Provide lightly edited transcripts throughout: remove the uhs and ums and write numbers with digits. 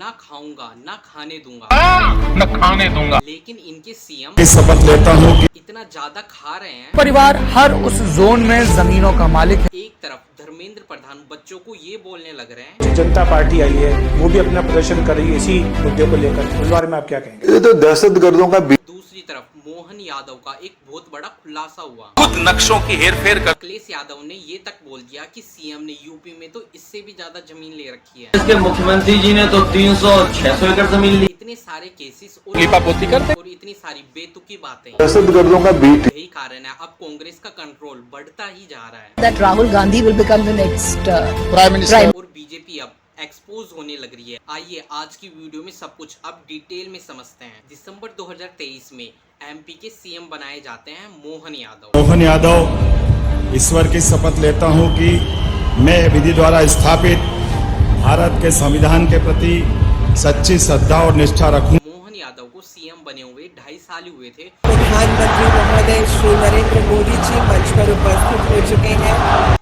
ना खाऊंगा ना खाने दूंगा, न खाने दूंगा। लेकिन इनके सीएम की शपथ लेता हूँ कि इतना ज्यादा खा रहे हैं। परिवार हर उस जोन में जमीनों का मालिक है। एक तरफ धर्मेंद्र प्रधान बच्चों को ये बोलने लग रहे हैं, जनता पार्टी आई है वो भी अपना प्रदर्शन कर रही है इसी मुद्दे को लेकर। इस बारे में आप क्या कहेंगे? ये तो दहशतगर्दों का दूसरी तरफ मोहन यादव का एक बहुत बड़ा खुलासा हुआ। खुद नक्शों की हेरफेर कर अखिलेश यादव ने ये तक बोल दिया कि सीएम ने यूपी में तो इससे भी ज्यादा जमीन ले रखी है। इसके मुख्यमंत्री जी ने तो 300-600 एकड़ जमीन ली। इतने सारे केसेस लीपापोती करते। और इतनी सारी बेतुकी बातें, दहशतगर्दों का बीट यही कारण है अब कांग्रेस का कंट्रोल बढ़ता ही जा रहा है that Rahul Gandhi will become the next prime minister और बीजेपी अब एक्सपोज होने लग रही है। आइए आज की वीडियो में सब कुछ अब डिटेल में समझते हैं। दिसंबर 2023 में एमपी के सीएम बनाए जाते हैं मोहन यादव। मोहन यादव ईश्वर की शपथ लेता हूँ कि मैं विधि द्वारा स्थापित भारत के संविधान के प्रति सच्ची श्रद्धा और निष्ठा रखूं। मोहन यादव को सीएम बने हुए 2.5 साल हुए थे प्रधानमंत्री महोदय श्री नरेंद्र मोदी जी मंच पर उपस्थित हो चुके हैं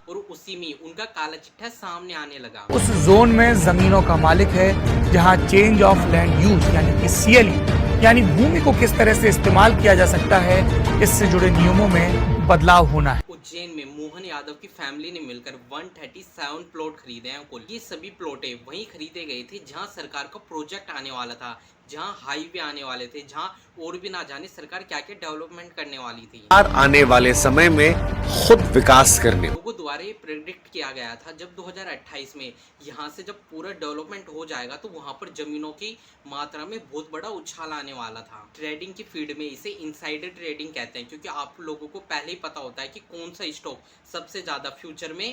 और उसी में उनका काला चिट्ठा सामने आने लगा। उस जोन में जमीनों का मालिक है जहां चेंज ऑफ लैंड यूज यानी कि CLU यानी भूमि को किस तरह से इस्तेमाल किया जा सकता है, इससे जुड़े नियमों में बदलाव होना है। उज्जैन में मोहन यादव की फैमिली ने मिलकर 137 प्लॉट खरीदे हैं कुल। ये सभी प्लॉटें वहीं खरीदे गए थे जहां सरकार का प्रोजेक्ट आने वाला था, जहां हाईवे आने वाले थे, जहां और भी ना जाने सरकार क्या क्या डेवलपमेंट करने वाली थी। आने वाले समय में खुद विकास करने लोगों द्वारा ये प्रेडिक्ट किया गया था जब 2028 में यहाँ से जब पूरा डेवलपमेंट हो जाएगा तो वहाँ पर जमीनों की मात्रा में बहुत बड़ा उछाल आने वाला था। ट्रेडिंग की फील्ड में इसे इनसाइडर ट्रेडिंग कहते हैं, क्योंकि आप लोगों को पहले ही पता होता है कि कौन सा स्टॉक सबसे ज्यादा फ्यूचर में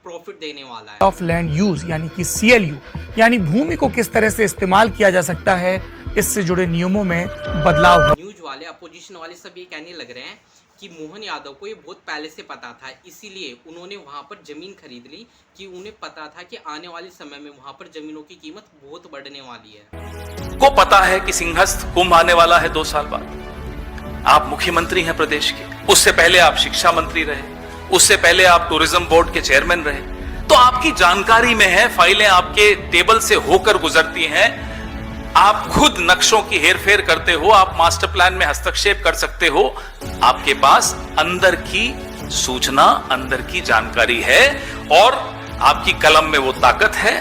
प्रॉफिट देने वाला है। ऑफ लैंड यूज यानी कि CLU यानी भूमि को किस तरह से इस्तेमाल किया जा सकता है, इससे जुड़े नियमों में बदलाव हो। न्यूज वाले अपोजिशन वाले सब ये कहने लग रहे हैं कि मोहन यादव को ये बहुत पहले से पता था, इसीलिए उन्होंने वहां पर जमीन खरीद ली कि उन्हें पता था कि आने वाले समय में वहां पर जमीनों की कीमत बहुत बढ़ने वाली है। को पता है कि सिंहस्थ कुंभ आने वाला है 2 साल बाद। आप मुख्यमंत्री हैं प्रदेश के, उससे पहले आप शिक्षा मंत्री रहे, उससे पहले आप टूरिज्म बोर्ड के चेयरमैन रहे, तो आपकी जानकारी में है, फाइलें आपके टेबल से होकर गुजरती हैं। आप खुद नक्शों की हेरफेर करते हो, आप मास्टर प्लान में हस्तक्षेप कर सकते हो। आपके पास अंदर की सूचना, अंदर की जानकारी है और आपकी कलम में वो ताकत है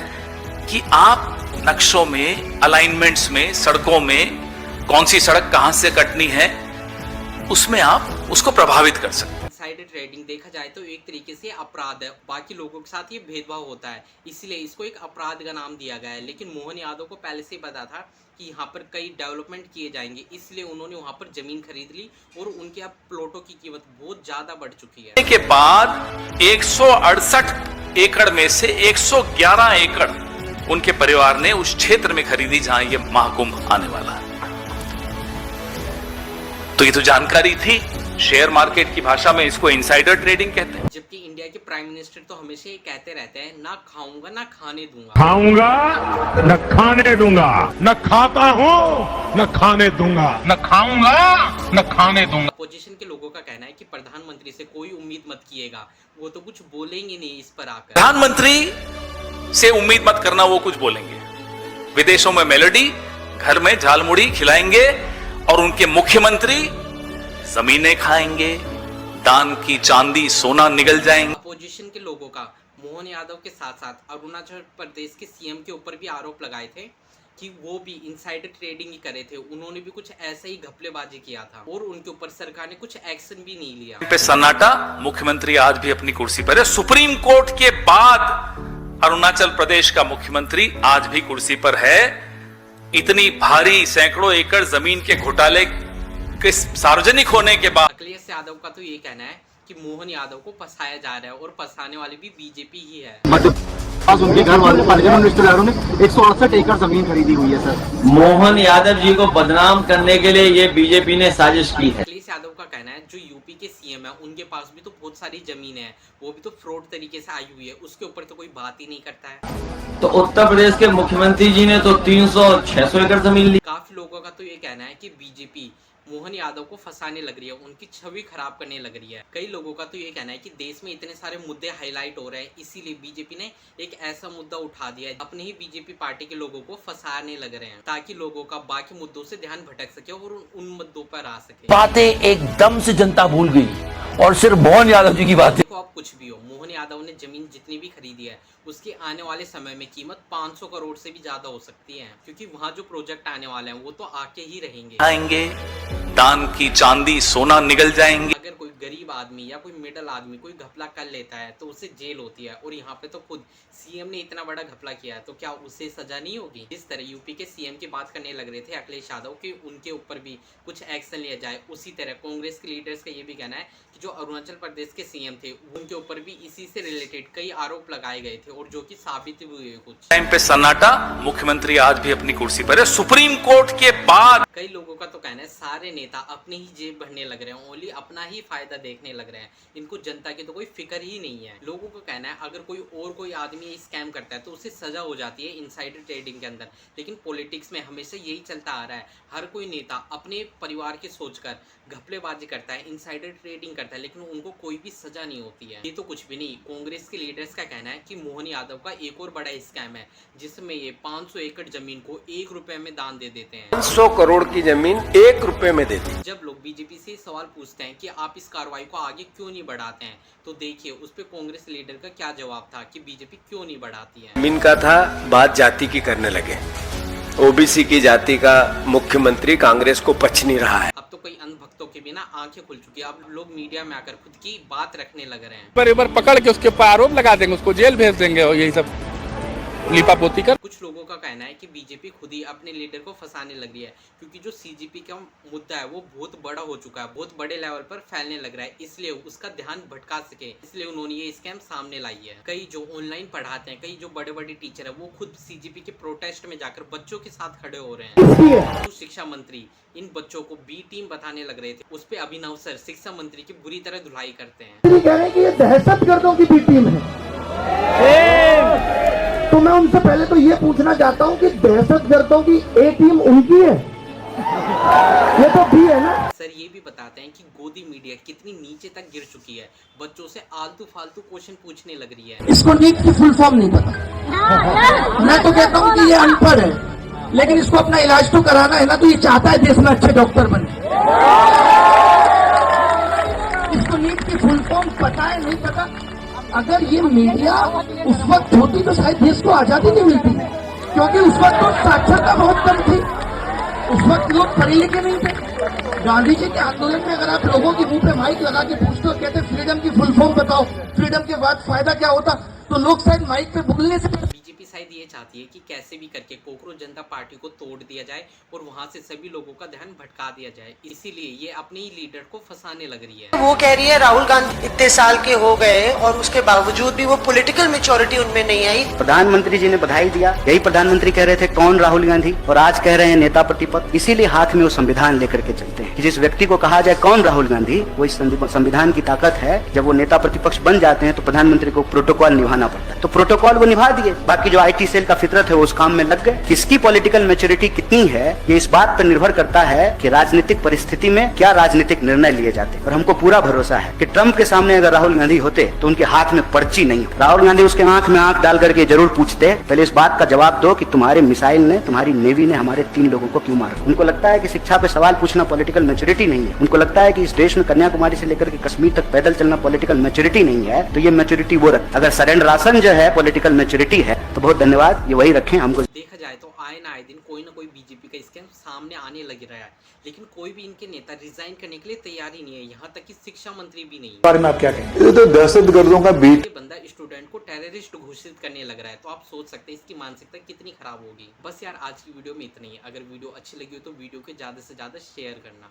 कि आप नक्शों में, अलाइनमेंट्स में, सड़कों में कौन सी सड़क कहां से कटनी है, उसमें आप उसको प्रभावित कर सकते हैं। इनसाइडर ट्रेडिंग देखा जाए तो एक तरीके से अपराध है, बाकी लोगों के साथ ये भेदभाव होता है, इसलिए इसको एक अपराध का नाम दिया गया है। लेकिन मोहन यादव को पहले से पता था कि यहाँ पर कई डेवलपमेंट किए जाएंगे, इसलिए उन्होंने वहाँ पर जमीन खरीद ली और उनके अब प्लॉटों की कीमत बहुत ज्यादा बढ़ चुकी है। के बाद 168 एकड़ में से 111 एकड़ उनके परिवार ने उस क्षेत्र में खरीदी जहां ये महाकुंभ आने वाला है। तो ये तो जानकारी थी। शेयर मार्केट की भाषा में इसको इनसाइडर ट्रेडिंग कहते हैं। जबकि इंडिया के प्राइम मिनिस्टर तो हमेशा ये कहते रहते हैं, ना खाऊंगा ना खाने दूंगा। खाऊंगा न खाने दूंगा, न खाता हूँ न खाने दूंगा, न खाऊंगा न खाने दूंगा। अपोजिशन के लोगों का कहना है कि प्रधानमंत्री से कोई उम्मीद मत कीजिएगा, वो तो कुछ बोलेंगे नहीं इस पर आकर। प्रधानमंत्री से उम्मीद मत करना वो कुछ बोलेंगे। विदेशों में मेलोडी, घर में झालमुड़ी खिलाएंगे और उनके मुख्यमंत्री जमीनें खाएंगे, दान की चांदी सोना निगल जाएंगे। अपोजिशन के लोगों का मोहन यादव के साथ साथ अरुणाचल प्रदेश के सीएम के ऊपर भी आरोप लगाए थे कि वो भी इनसाइडर ट्रेडिंग ही करे थे, उन्होंने भी कुछ ऐसे ही घपलेबाजी किया था और उनके ऊपर सरकार ने कुछ एक्शन भी नहीं लिया। पे सन्नाटा, मुख्यमंत्री आज भी अपनी कुर्सी पर है। सुप्रीम कोर्ट के बाद अरुणाचल प्रदेश का मुख्यमंत्री आज भी कुर्सी पर है। इतनी भारी सैकड़ों एकड़ जमीन के घोटाले के सार्वजनिक होने के बाद अखिलेश यादव का तो ये कहना है कि मोहन यादव को फंसाया जा रहा है और फंसाने वाले भी बीजेपी ही है। उनके घर वाले पार्लियामेंट रिश्तेदारों ने 168 एकड़ जमीन खरीदी हुई है सर। मोहन यादव जी को बदनाम करने के लिए ये बीजेपी ने साजिश की है। अखिलेश यादव का कहना है जो यूपी के सीएम है उनके पास भी तो बहुत सारी जमीन है, वो भी तो फ्रॉड तरीके से आई हुई है, उसके ऊपर तो कोई बात ही नहीं करता है। तो उत्तर प्रदेश के मुख्यमंत्री जी ने तो 300-600 एकड़ जमीन ली। काफी लोगों का तो ये कहना है कि बीजेपी मोहन यादव को फंसाने लग रही है, उनकी छवि खराब करने लग रही है। कई लोगों का तो ये कहना है कि देश में इतने सारे मुद्दे हाईलाइट हो रहे हैं, इसीलिए बीजेपी ने एक ऐसा मुद्दा उठा दिया है, अपने ही बीजेपी पार्टी के लोगों को फंसाने लग रहे हैं, ताकि लोगों का बाकी मुद्दों से ध्यान भटक सके और उन मुद्दों पर आ सके। बातें एकदम से जनता भूल गई और सिर्फ मोहन यादव जी की बातें। देखो, अब कुछ भी हो, मोहन यादव ने जमीन जितनी भी खरीदी है उसकी आने वाले समय में कीमत 500 करोड़ से भी ज्यादा हो सकती है, क्योंकि वहाँ जो प्रोजेक्ट आने वाले हैं वो तो आके ही रहेंगे। आएंगे, दान की चांदी सोना निगल जाएंगे। अगर कोई गरीब आदमी या कोई मिडिल आदमी कोई घपला कर लेता है तो उसे जेल होती है, और यहाँ पे तो खुद सीएम ने इतना बड़ा घपला किया है, तो क्या उसे सजा नहीं होगी? जिस तरह यूपी के सीएम की बात करने लग रहे थे अखिलेश यादव कि उनके ऊपर भी कुछ एक्शन लिया जाए, उसी तरह कांग्रेस के लीडर्स का ये भी कहना है कि जो अरुणाचल प्रदेश के सीएम थे उनके ऊपर भी इसी से रिलेटेड कई आरोप लगाए गए थे, और जो कि साबित भी हुए कुछ टाइम पे सन्नाटा, मुख्यमंत्री आज भी अपनी कुर्सी पर है। सुप्रीम कोर्ट के बाद कई लोगों का तो कहना है सारे नेता अपनी ही जेब भरने लग रहे हैं, ओनली अपना ही फायदा देखने लग रहे हैं, इनको जनता की तो कोई फिक्र ही नहीं है। लोगों का कहना है अगर कोई आदमी स्कैम करता है तो उसे सजा हो जाती है इनसाइडर ट्रेडिंग के अंदर, लेकिन पॉलिटिक्स में हमेशा यही चलता आ रहा है, हर कोई नेता अपने परिवार की सोचकर घपलेबाजी करता है, इनसाइडर ट्रेडिंग करता है, लेकिन उनको कोई भी सजा नहीं होती है। ये तो कुछ भी नहीं, कांग्रेस के लीडर्स का कहना है कि मोहन यादव का एक और बड़ा स्कैम है, जिसमें ये 500 एकड़ जमीन को 1 रुपए में दान दे देते हैं। 100 करोड़ की जमीन 1 रुपए में देती। जब लोग बीजेपी से सवाल पूछते हैं कि आप इस कार्रवाई को आगे क्यों नहीं बढ़ाते हैं, तो देखिए उस पे कांग्रेस लीडर का क्या जवाब था कि बीजेपी क्यों नहीं बढ़ाती है। जमीन का था, बात जाति की करने लगे। ओबीसी की जाति का मुख्यमंत्री कांग्रेस को पच नहीं रहा है। अब तो कई अंध भक्तों के बिना आंखें खुल चुकी है, अब लोग मीडिया में आकर खुद की बात रखने लग रहे हैं। पर पकड़ के उसके ऊपर आरोप लगा देंगे, उसको जेल भेज देंगे और यही सब लिपापोती कर। कुछ लोगों का कहना है कि बीजेपी खुद ही अपने लीडर को फंसाने लग रही है, क्योंकि जो सीजीपी का मुद्दा है वो बहुत बड़ा हो चुका है, बहुत बड़े लेवल पर फैलने लग रहा है, इसलिए उसका ध्यान भटका सके, इसलिए उन्होंने ये स्कैम सामने लाई है। कई जो ऑनलाइन पढ़ाते हैं, कई जो बड़े बड़े टीचर है, वो खुद सीजीपी के प्रोटेस्ट में जाकर बच्चों के साथ खड़े हो रहे हैं। तो शिक्षा मंत्री इन बच्चों को बी टीम बताने लग रहे थे, उस पे अभिनव सर शिक्षा मंत्री की बुरी तरह धुलाई करते हैं। कह रहे हैं कि ये दहशतगर्दों की बी टीम है। तो मैं उनसे पहले तो ये पूछना चाहता हूँ कि दहशतगर्दों की ए टीम उनकी है, ये तो बी है ना। सर ये भी बताते हैं कि गोदी मीडिया कितनी नीचे तक गिर चुकी है, बच्चों से आलतू फालतू क्वेश्चन पूछने लग रही है। इसको नीट की फुल फॉर्म नहीं पता। मैं तो कहता हूँ कि ये अनपढ़ है, लेकिन इसको अपना इलाज तो कराना है ना, तो ये चाहता है देश में अच्छे डॉक्टर बने। इसको नीट की फुल फॉर्म पता है नहीं पता। अगर ये मीडिया उस वक्त होती तो शायद देश को आजादी नहीं मिलती, क्योंकि उस वक्त तो साक्षरता बहुत कम थी, उस वक्त लोग पढ़े लिखे नहीं थे। गांधी जी के आंदोलन में अगर आप लोगों के मुंह पे माइक लगा के पूछते हो, कहते फ्रीडम की फुल फॉर्म बताओ, फ्रीडम के बाद फायदा क्या होता, तो लोग शायद माइक पे बोलने से। बीजेपी शायद ये चाहती है कि कैसे भी करके कोकरोच जनता पार्टी को तोड़ दिया जाए और वहां से सभी लोगों का ध्यान भटका दिया जाए, इसीलिए ये अपने ही लीडर को फंसाने लग रही है। वो कह रही है राहुल गांधी इतने साल के हो गए और उसके बावजूद भी वो पॉलिटिकल मैच्योरिटी उनमें नहीं आई। प्रधानमंत्री जी ने बधाई दिया, यही प्रधानमंत्री कह रहे थे कौन राहुल गांधी, और आज कह रहे हैं नेता प्रतिपक्ष। इसीलिए हाथ में वो संविधान लेकर के चलते हैं कि जिस व्यक्ति को कहा जाए कौन राहुल गांधी, वो इस संविधान की ताकत है। जब वो नेता प्रतिपक्ष बन जाते हैं तो प्रधानमंत्री को प्रोटोकॉल निभाना पड़ता है, तो प्रोटोकॉल वो निभा दिए। बाकी जो IT सेल का फितरत है वो उस काम में लग गए। किसकी पॉलिटिकल मैच्योरिटी कितनी है ये इस बात पर निर्भर करता है कि राजनीतिक परिस्थिति में क्या राजनीतिक निर्णय लिए जाते हैं। और हमको पूरा भरोसा है कि ट्रंप के सामने अगर राहुल गांधी होते तो उनके हाथ में पर्ची नहीं हो। राहुल गांधी उसके आंख में आंख डाल करके जरूर पूछते, पहले इस बात का जवाब दो कि तुम्हारे मिसाइल ने, तुम्हारी नेवी ने हमारे 3 लोगों को क्यों मारा। उनको लगता है कि शिक्षा पे सवाल पूछना पॉलिटिकल मैच्योरिटी नहीं है। उनको लगता है कि इस देश में कन्याकुमारी से लेकर के कश्मीर तक पैदल चलना पॉलिटिकल मैच्योरिटी नहीं है, तो ये मैच्योरिटी वो रख। अगर सरेंडर राशन जो है पॉलिटिकल मैच्योरिटी है तो बहुत धन्यवाद, ये वही रखें। हमको देखा जाए तो आए ना आए दिन कोई ना कोई बीजेपी का स्कैम सामने आने लग रहा है, लेकिन कोई भी इनके नेता रिजाइन करने के लिए तैयार ही नहीं है, यहाँ तक कि शिक्षा मंत्री भी नहीं। बारे में आप क्या कहेंगे? ये तो दहशतगर्दों का बीट। ये बंदा स्टूडेंट को टेररिस्ट घोषित करने लग रहा है, तो आप सोच सकते हैं इसकी मानसिकता कितनी खराब होगी। बस यार आज की वीडियो में इतना ही। अगर वीडियो अच्छी लगी हो तो वीडियो को ज्यादा से ज्यादा शेयर करना।